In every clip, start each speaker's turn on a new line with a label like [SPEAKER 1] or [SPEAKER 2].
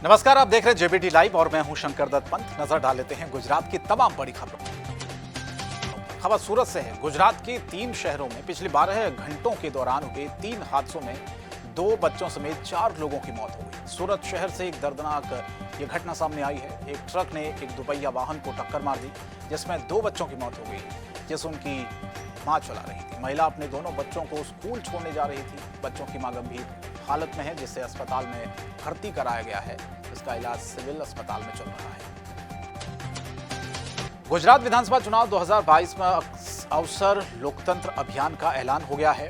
[SPEAKER 1] नमस्कार, आप देख रहे हैं जेबीटी लाइव और मैं हूं शंकर दत्त पंत। नजर डाल लेते हैं गुजरात की तमाम बड़ी खबरों। खबर सूरत से है। गुजरात के 3 शहरों में पिछले 12 घंटों के दौरान हुए 3 हादसों में 2 बच्चों समेत 4 लोगों की मौत हो गई। सूरत शहर से एक दर्दनाक ये घटना सामने आई है। एक ट्रक ने एक दुपहिया वाहन को टक्कर मार दी, जिसमें 2 बच्चों की मौत हो गई, जिसे उनकी मां चला रही थी। महिला अपने दोनों बच्चों को स्कूल छोड़ने जा रही थी। बच्चों की मां गंभीर हालत में है, जिसे अस्पताल में भर्ती कराया गया है। इसका इलाज सिविल अस्पताल में चल रहा है। गुजरात विधानसभा चुनाव 2022 में अवसर लोकतंत्र अभियान का ऐलान हो गया है।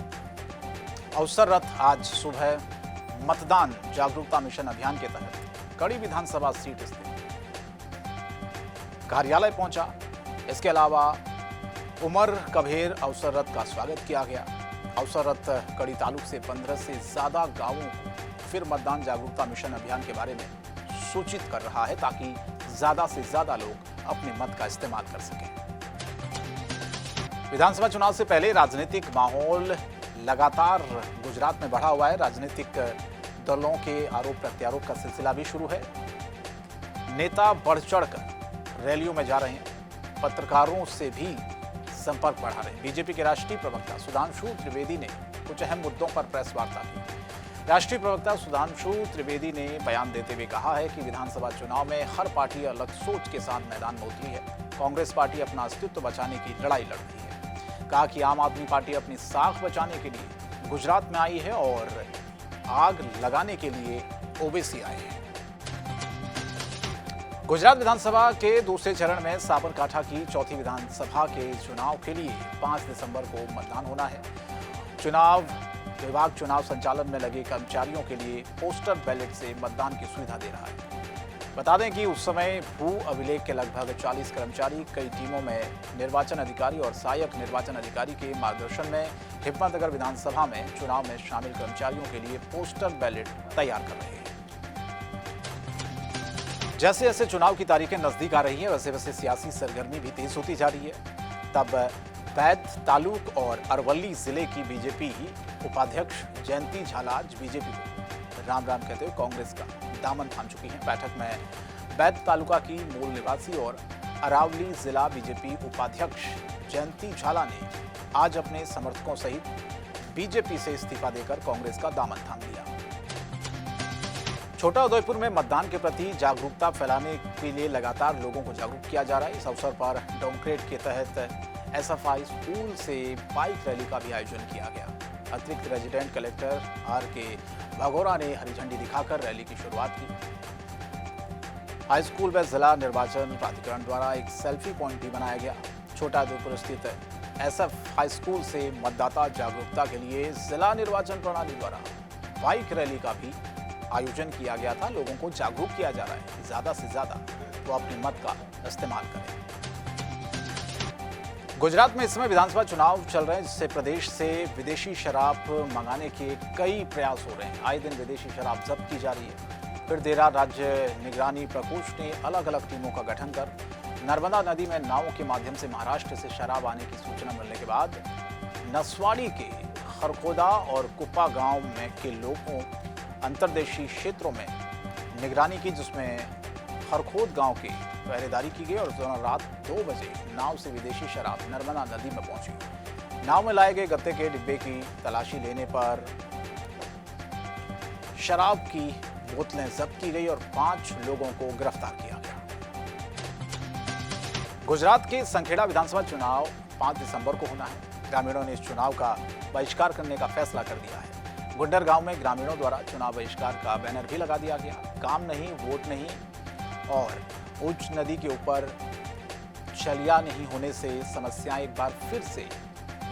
[SPEAKER 1] अवसर रथ आज सुबह मतदान जागरूकता मिशन अभियान के तहत कड़ी विधानसभा सीट स्थित कार्यालय पहुंचा। इसके अलावा उमर कभेर अवसर रथ का स्वागत किया गया। अवसर रथ कड़ी तालुक से 15 से ज्यादा गांवों को फिर मतदान जागरूकता मिशन अभियान के बारे में सूचित कर रहा है, ताकि ज्यादा से ज्यादा लोग अपने मत का इस्तेमाल कर सकें। विधानसभा चुनाव से पहले राजनीतिक माहौल लगातार गुजरात में बढ़ा हुआ है। राजनीतिक दलों के आरोप प्रत्यारोप का सिलसिला भी शुरू है। नेता बढ़ चढ़कर रैलियों में जा रहे हैं, पत्रकारों से भी संपर्क बढ़ा रहे हैं। बीजेपी के राष्ट्रीय प्रवक्ता सुधांशु त्रिवेदी ने कुछ अहम मुद्दों पर प्रेस वार्ता की। राष्ट्रीय प्रवक्ता सुधांशु त्रिवेदी ने बयान देते हुए कहा है कि विधानसभा चुनाव में हर पार्टी अलग सोच के साथ मैदान में उतरी है। कांग्रेस पार्टी अपना अस्तित्व बचाने की लड़ाई लड़ रही है। कहा कि आम आदमी पार्टी अपनी साख बचाने के लिए गुजरात में आई है और आग लगाने के लिए ओवैसी आए हैं। गुजरात विधानसभा के दूसरे चरण में साबरकांठा की चौथी विधानसभा के चुनाव के लिए 5 दिसंबर को मतदान होना है। चुनाव विभाग चुनाव संचालन में लगे कर्मचारियों के लिए पोस्टल बैलेट से मतदान की सुविधा दे रहा है। बता दें कि उस समय भू अभिलेख के लगभग 40 कर्मचारी कई टीमों में निर्वाचन अधिकारी और सहायक निर्वाचन अधिकारी के मार्गदर्शन में हिम्मतनगर विधानसभा में चुनाव में शामिल कर्मचारियों के लिए पोस्टल बैलेट तैयार कर रहे हैं। जैसे जैसे चुनाव की तारीखें नजदीक आ रही हैं, वैसे वैसे सियासी सरगर्मी भी तेज होती जा रही है। तब बैद तालुक और अरवली जिले की बीजेपी उपाध्यक्ष जयंती झाला आज बीजेपी को राम राम कहते हुए कांग्रेस का दामन थाम चुकी हैं। बैठक में बैद तालुका की मूल निवासी और अरावली जिला बीजेपी उपाध्यक्ष जयंती झाला ने आज अपने समर्थकों सहित बीजेपी से इस्तीफा देकर कांग्रेस का दामन थाम लिया। छोटा उदयपुर में मतदान के प्रति जागरूकता फैलाने के लिए लगातार लोगों को जागरूक किया जा रहा है। इस अवसर पर डाउनग्रेड के तहत एसएफआई स्कूल से बाइक रैली का भी आयोजन किया गया। अतिरिक्त रेजिडेंट कलेक्टर आर.के. भगोरा ने हरी झंडी दिखाकर रैली की शुरुआत की। हाई स्कूल में जिला निर्वाचन प्राधिकरण द्वारा एक सेल्फी पॉइंट भी बनाया गया। छोटा उदयपुर स्थित एसएफ हाई स्कूल से मतदाता जागरूकता के लिए जिला निर्वाचन प्रणाली द्वारा बाइक रैली का भी आयोजन किया गया था। लोगों को जागरूक किया जा रहा है कि ज्यादा से ज्यादा वो अपने मत का इस्तेमाल करें। गुजरात में इस समय विधानसभा चुनाव चल रहे हैं, जिससे प्रदेश से विदेशी शराब मंगाने के कई प्रयास हो रहे हैं। आए दिन विदेशी शराब जब्त की जा रही है। फिर देर रात राज्य निगरानी प्रकोष्ठ ने अलग अलग टीमों का गठन कर नर्मदा नदी में नावों के माध्यम से महाराष्ट्र से शराब आने की सूचना मिलने के बाद नसवाड़ी के खरखोदा और कुप्पा गांव में के लोगों अंतर्देशीय क्षेत्रों में निगरानी की, जिसमें खरखोद गांव की पहरेदारी की गई और दोनों रात 2 बजे नाव से विदेशी शराब नर्मदा नदी में पहुंची। नाव में लाए गए गत्ते के डिब्बे की तलाशी लेने पर शराब की बोतलें जब्त की गई और 5 लोगों को गिरफ्तार किया गया। गुजरात के संखेड़ा विधानसभा चुनाव 5 दिसंबर को होना है। ग्रामीणों ने इस चुनाव का बहिष्कार करने का फैसला कर दिया है। गुंडर गांव में ग्रामीणों द्वारा चुनाव बहिष्कार का बैनर भी लगा दिया गया। काम नहीं, वोट नहीं और उच्च नदी के ऊपर चलिया नहीं होने से समस्याएं एक बार फिर से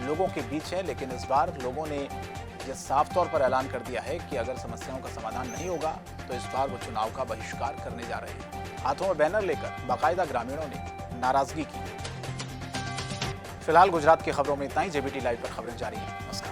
[SPEAKER 1] लोगों के बीच है। लेकिन इस बार लोगों ने यह साफ तौर पर ऐलान कर दिया है कि अगर समस्याओं का समाधान नहीं होगा तो इस बार वो चुनाव का बहिष्कार करने जा रहे हैं। हाथों में बैनर लेकर बाकायदा ग्रामीणों ने नाराजगी की। फिलहाल गुजरात की खबरों में इतना ही। जेबीटी लाइव पर खबरें जारी हैं। नमस्कार।